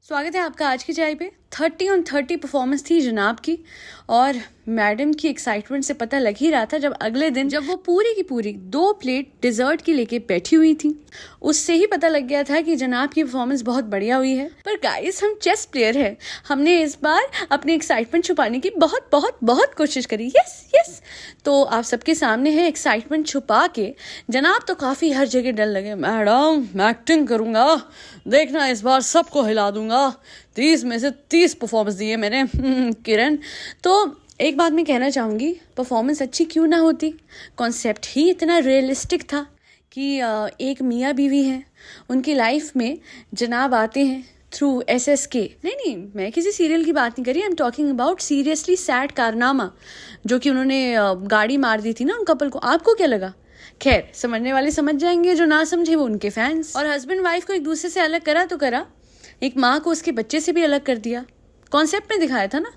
स्वागत है आपका आज की चाय पे। 30 on 30 परफॉर्मेंस थी जनाब की, और मैडम की एक्साइटमेंट से पता लग ही रहा था जब अगले दिन जब वो पूरी की पूरी 2 प्लेट डिजर्ट की लेके बैठी हुई थी, उससे ही पता लग गया था कि जनाब की परफॉर्मेंस बहुत बढ़िया हुई है। पर गाइस, हम चेस प्लेयर हैं, हमने इस बार अपनी एक्साइटमेंट छुपाने की बहुत बहुत बहुत कोशिश करी। यस यस, तो आप सबके सामने है एक्साइटमेंट छुपा के जनाब तो काफी हर जगह डर लगे। मैडम, मैं एक्टिंग करूंगा, देखना इस बार सबको हिला दूंगा। 30 में से 30 परफॉर्मेंस दी है मैंने किरण। तो एक बात मैं कहना चाहूँगी, परफॉर्मेंस अच्छी क्यों ना होती, कॉन्सेप्ट ही इतना रियलिस्टिक था कि एक मियाँ बीवी है, उनकी लाइफ में जनाब आते हैं थ्रू SSK। नहीं, मैं किसी सीरियल की बात नहीं करी, I am talking about seriously sad कारनामा, जो कि उन्होंने गाड़ी मार दी थी ना उन कपल को। आपको क्या लगा? खैर, समझने वाले समझ जाएंगे, जो ना समझे वो उनके फैंस। और हस्बैंड वाइफ को एक दूसरे से अलग करा तो करा, एक माँ को उसके बच्चे से भी अलग कर दिया। कॉन्सेप्ट में दिखाया था ना,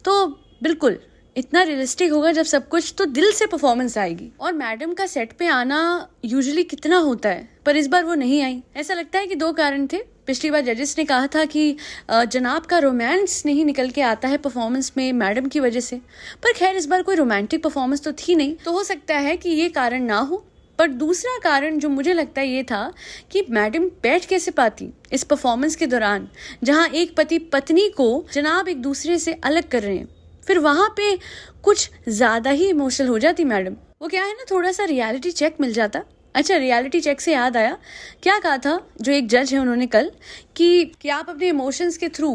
तो बिल्कुल इतना रियलिस्टिक होगा जब सब कुछ, तो दिल से परफॉर्मेंस आएगी। और मैडम का सेट पे आना यूजुअली कितना होता है, पर इस बार वो नहीं आई। ऐसा लगता है कि 2 कारण थे। पिछली बार जजेस ने कहा था कि जनाब का रोमांस नहीं निकल के आता है परफॉर्मेंस में मैडम की वजह से, पर खैर इस बार कोई रोमांटिक परफॉर्मेंस तो थी नहीं, तो हो सकता है कि ये कारण ना हो। पर दूसरा कारण जो मुझे लगता है ये था कि मैडम बैठ कैसे पाती इस परफॉर्मेंस के दौरान, जहां एक पति पत्नी को जनाब एक दूसरे से अलग कर रहे हैं, फिर वहां पे कुछ ज्यादा ही इमोशनल हो जाती मैडम। वो क्या है ना, थोड़ा सा रियलिटी चेक मिल जाता। अच्छा, रियलिटी चेक से याद आया, क्या कहा था जो एक जज है उन्होंने कल कि आप अपने इमोशंस के थ्रू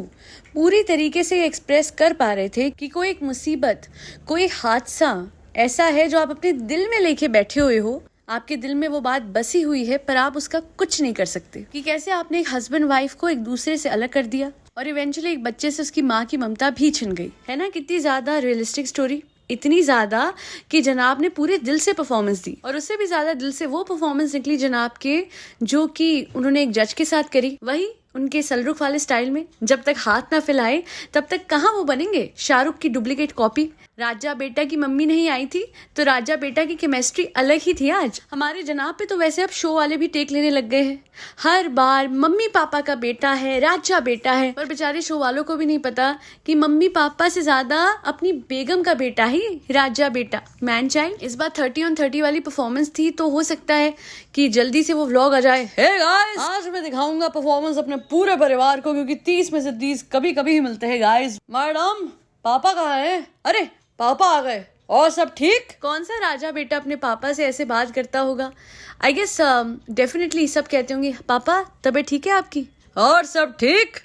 पूरी तरीके से एक्सप्रेस कर पा रहे थे कि कोई एक मुसीबत, कोई हादसा ऐसा है जो आप अपने दिल में लेके बैठे हुए हो, आपके दिल में वो बात बसी हुई है, पर आप उसका कुछ नहीं कर सकते। कि कैसे आपने एक हस्बैंड वाइफ को एक दूसरे से अलग कर दिया और इवेंचुअली एक बच्चे से उसकी माँ की ममता भी छिन गई। है ना कितनी ज्यादा रियलिस्टिक स्टोरी, इतनी ज्यादा कि जनाब ने पूरे दिल से परफॉर्मेंस दी। और उससे भी ज्यादा दिल से वो परफॉर्मेंस निकली जनाब के, जो कि उन्होंने एक जज के साथ करी, वही उनके सलरुख वाले स्टाइल में। जब तक हाथ ना फैलाए तब तक कहाँ वो बनेंगे शाहरुख की डुप्लीकेट कॉपी। राजा बेटा की मम्मी नहीं आई थी तो राजा बेटा की केमिस्ट्री अलग ही थी। आज हमारे जनाब पे तो वैसे अब शो वाले भी टेक लेने लग गए हैं, हर बार मम्मी पापा का बेटा है, राजा बेटा है, पर बेचारे शो वालों को भी नहीं पता कि मम्मी पापा से ज्यादा अपनी बेगम का बेटा ही राजा बेटा, मैन चाइल्ड। इस बार 30 on 30 वाली परफॉर्मेंस थी, तो हो सकता है कि जल्दी से वो व्लॉग आ जाए। हे गाइस, आज मैं दिखाऊंगा परफॉर्मेंस अपने पूरे परिवार को, क्योंकि 30 में से 30 कभी कभी ही मिलते हैं गाइस। मैडम, पापा कहाँ है? अरे पापा आ गए, और सब ठीक? कौन सा राजा बेटा अपने पापा से ऐसे बात करता होगा? आई गेस डेफिनेटली सब कहते होंगे, पापा तबीयत ठीक है आपकी? और सब ठीक।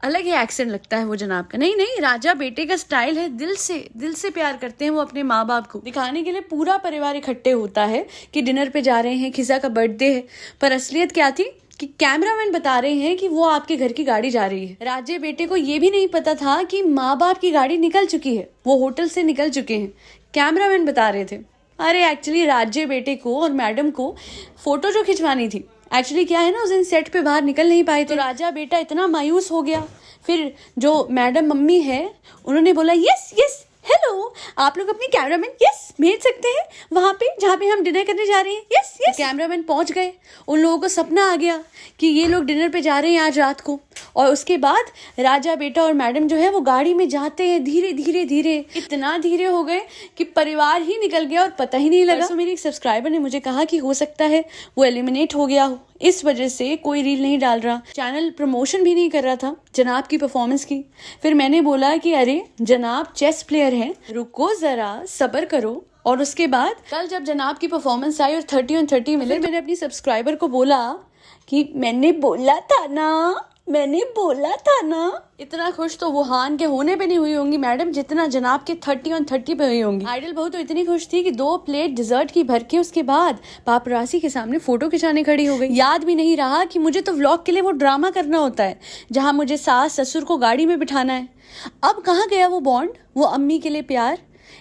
अलग ही एक्सेंट लगता है वो जनाब का। नहीं, राजा बेटे का स्टाइल है, दिल से प्यार करते हैं वो अपने माँ बाप को। दिखाने के लिए पूरा परिवार इकट्ठे होता है कि डिनर पे जा रहे हैं, खिजा का बर्थडे है, पर असलियत क्या थी कि कैमरामैन बता रहे हैं कि वो आपके घर की गाड़ी जा रही है। राजे बेटे को ये भी नहीं पता था कि माँ बाप की गाड़ी निकल चुकी है, वो होटल से निकल चुके हैं, कैमरामैन बता रहे थे। अरे एक्चुअली राजे बेटे को और मैडम को फोटो जो खिंचवानी थी, एक्चुअली क्या है ना, उस दिन सेट पे बाहर निकल नहीं पाए थे। तो राजा बेटा इतना मायूस हो गया। फिर जो मैडम मम्मी है उन्होंने बोला, यस यस हेलो, आप लोग अपने कैमरामैन यस भेज सकते हैं वहां पे जहाँ पे हम डिनर करने जा रहे हैं। Yes yes. कैमरामैन पहुंच गए, उन लोगों को सपना आ गया कि ये लोग डिनर पे जा रहे हैं आज रात को। और उसके बाद राजा बेटा और मैडम जो है वो गाड़ी में जाते हैं, धीरे धीरे धीरे, इतना धीरे हो गए कि परिवार ही निकल गया और पता ही नहीं लगा। तो मेरी एक सब्सक्राइबर ने मुझे कहा कि हो सकता है वो एलिमिनेट हो गया हो, इस वजह से कोई रील नहीं डाल रहा, चैनल प्रमोशन भी नहीं कर रहा था जनाब की परफॉर्मेंस की। फिर मैंने बोला कि अरे जनाब चेस प्लेयर हैं, रुको जरा, सब्र करो। और उसके बाद कल जब जनाब की परफॉर्मेंस आई और 30 on 30 मिले, मैंने अपनी सब्सक्राइबर को बोला कि मैंने बोला था ना। इतना खुश तो वुहान के होने पे नहीं हुई होंगी मैडम जितना जनाब के 30 on 30 पे हुई होंगी। आइडल बहू तो इतनी खुश थी कि 2 प्लेट डिजर्ट की भर के उसके बाद पापरासी के सामने फोटो खिंचाने खड़ी हो गई। याद भी नहीं रहा कि मुझे तो व्लॉग के लिए वो ड्रामा करना होता है जहाँ मुझे सास ससुर को गाड़ी में बिठाना है। अब कहाँ गया वो बॉन्ड, वो अम्मी के लिए प्यार।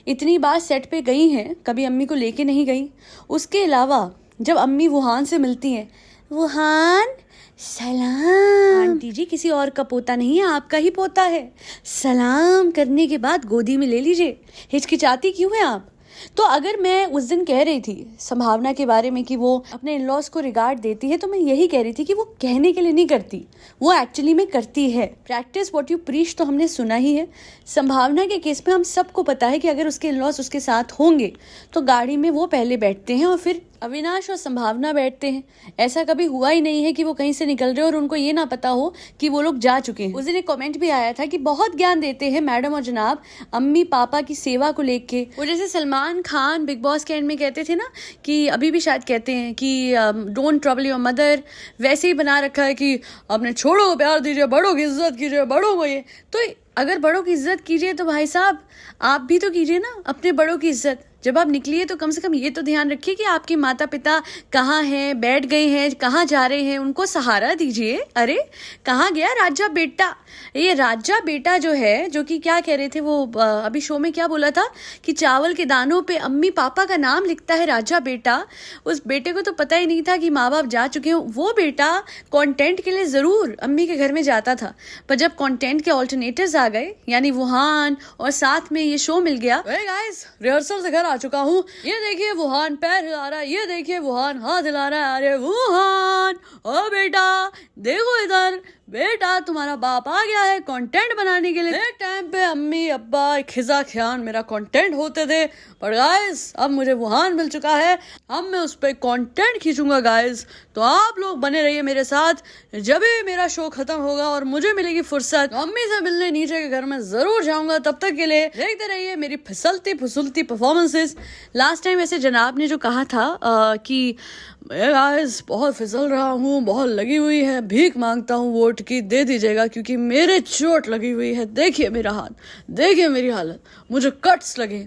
इतनी बार सेट पे गई हैं, कभी अम्मी को लेके नहीं गई। उसके अलावा जब अम्मी वुहान से मिलती हैं, वुहान सलाम आंटी जी, किसी और का पोता नहीं है, आपका ही पोता है, सलाम करने के बाद गोदी में ले लीजिए। हिचकिचाती क्यों है आप? तो अगर मैं उस दिन कह रही थी संभावना के बारे में कि वो अपने इन लॉज को रिगार्ड देती है, तो मैं यही कह रही थी कि वो कहने के लिए नहीं करती, वो एक्चुअली में करती है। प्रैक्टिस व्हाट यू प्रीच तो हमने सुना ही है। संभावना के केस में हम सबको पता है कि अगर उसके इन लॉज उसके साथ होंगे तो गाड़ी में वो पहले बैठते हैं और फिर अविनाश और संभावना बैठते हैं। ऐसा कभी हुआ ही नहीं है कि वो कहीं से निकल रहे और उनको ये ना पता हो कि वो लोग जा चुके हैं। उस दिन एक कमेंट भी आया था कि बहुत ज्ञान देते हैं मैडम और जनाब अम्मी पापा की सेवा को लेके। वो जैसे सलमान खान बिग बॉस के एंड में कहते थे ना, कि अभी भी शायद कहते हैं कि डोंट ट्रबल योर मदर, वैसे ही बना रखा है कि अपने छोड़ों को प्यार दीजिए, बड़ों की इज्जत कीजिए, बड़ों को ये। तो अगर बड़ों की इज्जत कीजिए तो भाई साहब आप भी तो कीजिए ना अपने बड़ों की इज्जत। जब आप निकलिए तो कम से कम ये तो ध्यान रखिए कि आपके माता पिता कहाँ हैं, बैठ गए हैं, कहाँ जा रहे हैं, उनको सहारा दीजिए। अरे कहाँ गया राजा बेटा? ये राजा बेटा जो है, जो कि क्या कह रहे थे वो अभी शो में क्या बोला था कि चावल के दानों पे अम्मी पापा का नाम लिखता है राजा बेटा। उस बेटे को तो पता ही नहीं था कि माँ बाप जा चुके हैं। वो बेटा कंटेंट के लिए जरूर अम्मी के घर में जाता था, पर जब कंटेंट के ऑल्टरनेटिव्स आ गए यानी वुहान और साथ में ये शो मिल गया, गाइस रिहर्सल से घर आ चुका हूँ, ये देखिए वुहान पैर हिला रहा है, ये देखिए वुहान हाथ हिला रहा है, अरे वुहान ओ बेटा देखो इधर, बेटा तुम्हारा बाप आ गया है कंटेंट बनाने के लिए। एक टाइम पे अम्मी अब्बा खिजा खियान मेरा कंटेंट होते थे, पर गाइस अब मुझे वुहान मिल चुका है, अब मैं उस पर कंटेंट खींचूंगा गाइस। तो आप लोग बने रहिए मेरे साथ, जब भी मेरा शो खत्म होगा और मुझे मिलेगी फुर्सत, अम्मी से मिलने नीचे के घर में जरूर जाऊंगा। तब तक के लिए देखते रहिए मेरी फिसलती फुसलती परफॉर्मेंसेस। लास्ट टाइम ऐसे जनाब ने जो कहा था कि गाइस बहुत फिसल रहा हूँ, बहुत लगी हुई है, भीख मांगता हूँ वोट की, दे दीजिएगा क्योंकि मेरे चोट लगी हुई है, देखिए मेरा हाथ, देखिए मेरी हालत, मुझे कट्स लगे।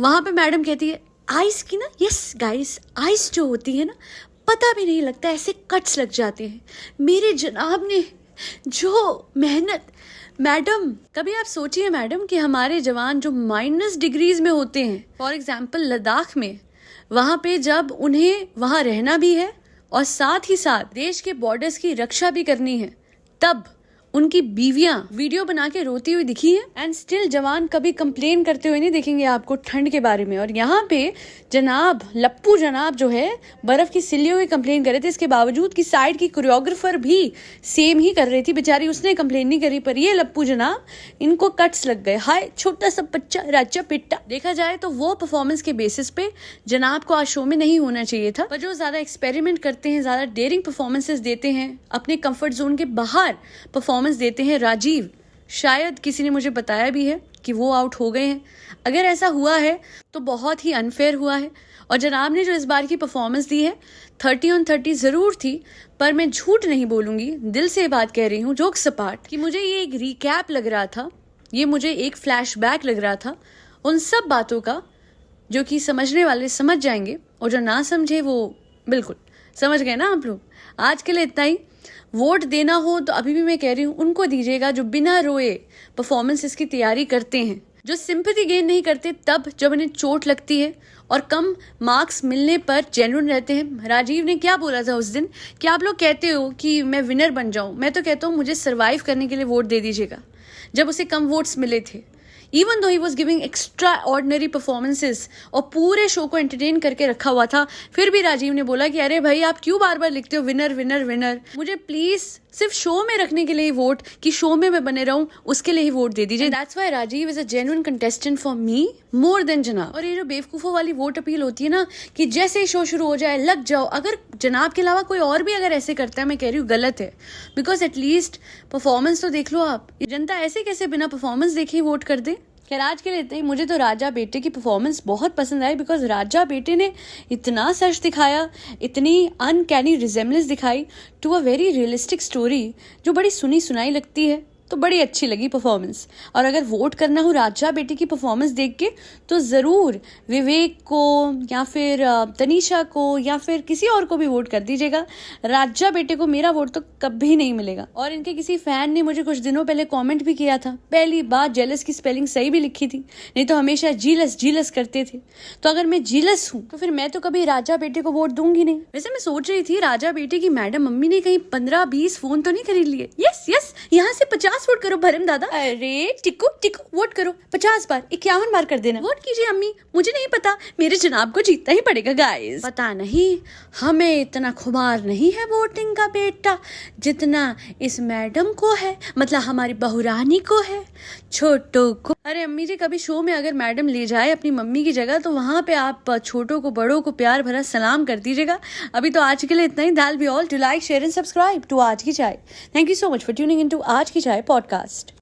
वहां पे मैडम कहती है आइस की ना, यस गाइस आइस जो होती है ना पता भी नहीं लगता ऐसे कट्स लग जाते हैं। मेरे जनाब ने जो मेहनत, मैडम कभी आप सोचिए मैडम कि हमारे जवान जो माइनस डिग्रीज में होते हैं, फॉर एग्जाम्पल लद्दाख में, वहाँ पे जब उन्हें वहाँ रहना भी है और साथ ही साथ देश के बॉर्डर्स की रक्षा भी करनी है, तब उनकी बीवियां वीडियो बना के रोती हुई दिखी है। एंड स्टिल जवान कभी कंप्लेन करते हुए नहीं दिखेंगे आपको ठंड के बारे में। और यहाँ पे जनाब लप्पू जनाब जो है बर्फ की सिल्लियों की कंप्लेन कर रहे थे, इसके बावजूद कि साइड की कोरियोग्राफर भी सेम ही कर रही थी बेचारी, उसने कंप्लेन नहीं करी। पर ये लप्पू जनाब इनको कट्स लग गए, हाय छोटा सा बच्चा राजा बेटा। देखा जाए तो वो परफॉर्मेंस के बेसिस पे जनाब को आज शो में नहीं होना चाहिए था, पर जो ज्यादा एक्सपेरिमेंट करते हैं, ज्यादा डेयरिंग परफॉर्मेंसेस देते हैं, अपने कंफर्ट जोन के बाहर परफॉर्मेंस देते हैं, राजीव, शायद किसी ने मुझे बताया भी है कि वो आउट हो गए हैं। अगर ऐसा हुआ है तो बहुत ही अनफेयर हुआ है। और जनाब ने जो इस बार की परफॉर्मेंस दी है 30 on 30 जरूर थी, पर मैं झूठ नहीं बोलूंगी, दिल से बात कह रही हूँ जोक सपाट, कि मुझे ये एक रिकैप लग रहा था, ये मुझे एक फ्लैशबैक लग रहा था उन सब बातों का जो कि समझने वाले समझ जाएंगे और जो ना समझे वो बिल्कुल समझ गए ना आप लोग। आज के लिए इतना ही। वोट देना हो तो अभी भी मैं कह रही हूँ उनको दीजिएगा जो बिना रोए परफॉर्मेंसेस की तैयारी करते हैं, जो सिंपैथी गेन नहीं करते तब जब उन्हें चोट लगती है, और कम मार्क्स मिलने पर जेन्युइन रहते हैं। राजीव ने क्या बोला था उस दिन कि आप लोग कहते हो कि मैं विनर बन जाऊं, मैं तो कहता हूँ मुझे सर्वाइव करने के लिए वोट दे दीजिएगा। जब उसे कम वोट्स मिले थे, even though he was giving extra ordinary performances और पूरे शो को एंटरटेन करके रखा हुआ था, फिर भी राजीव ने बोला कि अरे भाई आप क्यों बार बार लिखते हो विनर विनर विनर, मुझे प्लीज सिर्फ शो में रखने के लिए ही वोट, कि शो में मैं बने रहूं उसके लिए ही वोट दे दीजिए। That's why Rajiv is a genuine contestant for me more than जनाब। और ये जो बेवकूफों वाली वोट अपील होती है ना कि जैसे ही शो शुरू हो जाए लग जाओ, अगर जनाब के अलावा कोई और भी अगर ऐसे करता है, मैं कह रही हूँ गलत है, बिकॉज एटलीस्ट परफॉर्मेंस तो देख लो आप। जनता ऐसे कैसे बिना परफॉर्मेंस देखे ही वोट कर दे। खैर आज के लिए इतना ही। मुझे तो राजा बेटे की परफॉर्मेंस बहुत पसंद आई, बिकॉज राजा बेटे ने इतना सच दिखाया, इतनी अनकैनी रिजेम्बलेंस दिखाई to a very realistic story, जो बड़ी सुनी सुनाई लगती है, तो बड़ी अच्छी लगी परफॉर्मेंस। और अगर वोट करना हो राजा बेटे की परफॉर्मेंस देख के तो ज़रूर विवेक को या फिर तनीषा को या फिर किसी और को भी वोट कर दीजिएगा। राजा बेटे को मेरा वोट तो कभी नहीं मिलेगा। और इनके किसी फैन ने मुझे कुछ दिनों पहले कमेंट भी किया था, पहली बात जेलस की स्पेलिंग सही भी लिखी थी, नहीं तो हमेशा जीलस जीलस करते थे। तो अगर मैं जीलस हूँ तो फिर मैं तो कभी राजा बेटे को वोट दूंगी नहीं। वैसे मैं सोच रही थी राजा बेटे की मैडम मम्मी ने कहीं 15-20 फोन तो नहीं खरीद लिए। यस यहाँ से 50 50 वोट करो भरम दादा। अरे टिको टिको वोट करो 50 बार 51 बार कर देना। वोट कीजिए अम्मी, मुझे नहीं पता, मेरे जनाब को जीतना ही पड़ेगा गाइस। पता नहीं हमें इतना खुमार नहीं है वोटिंग का बेटा जितना इस मैडम को है, मतलब हमारी बहुरानी को है, छोटों को। अरे अम्मी जी, कभी शो में अगर मैडम ले जाए अपनी मम्मी की जगह तो वहां पे आप छोटों को बड़ों को प्यार भरा सलाम कर दीजिएगा। अभी तो आज के लिए इतना ही। That be all. To like share and subscribe to आज की चाय। Thank you so much for tuning in to आज की चाय पॉडकास्ट।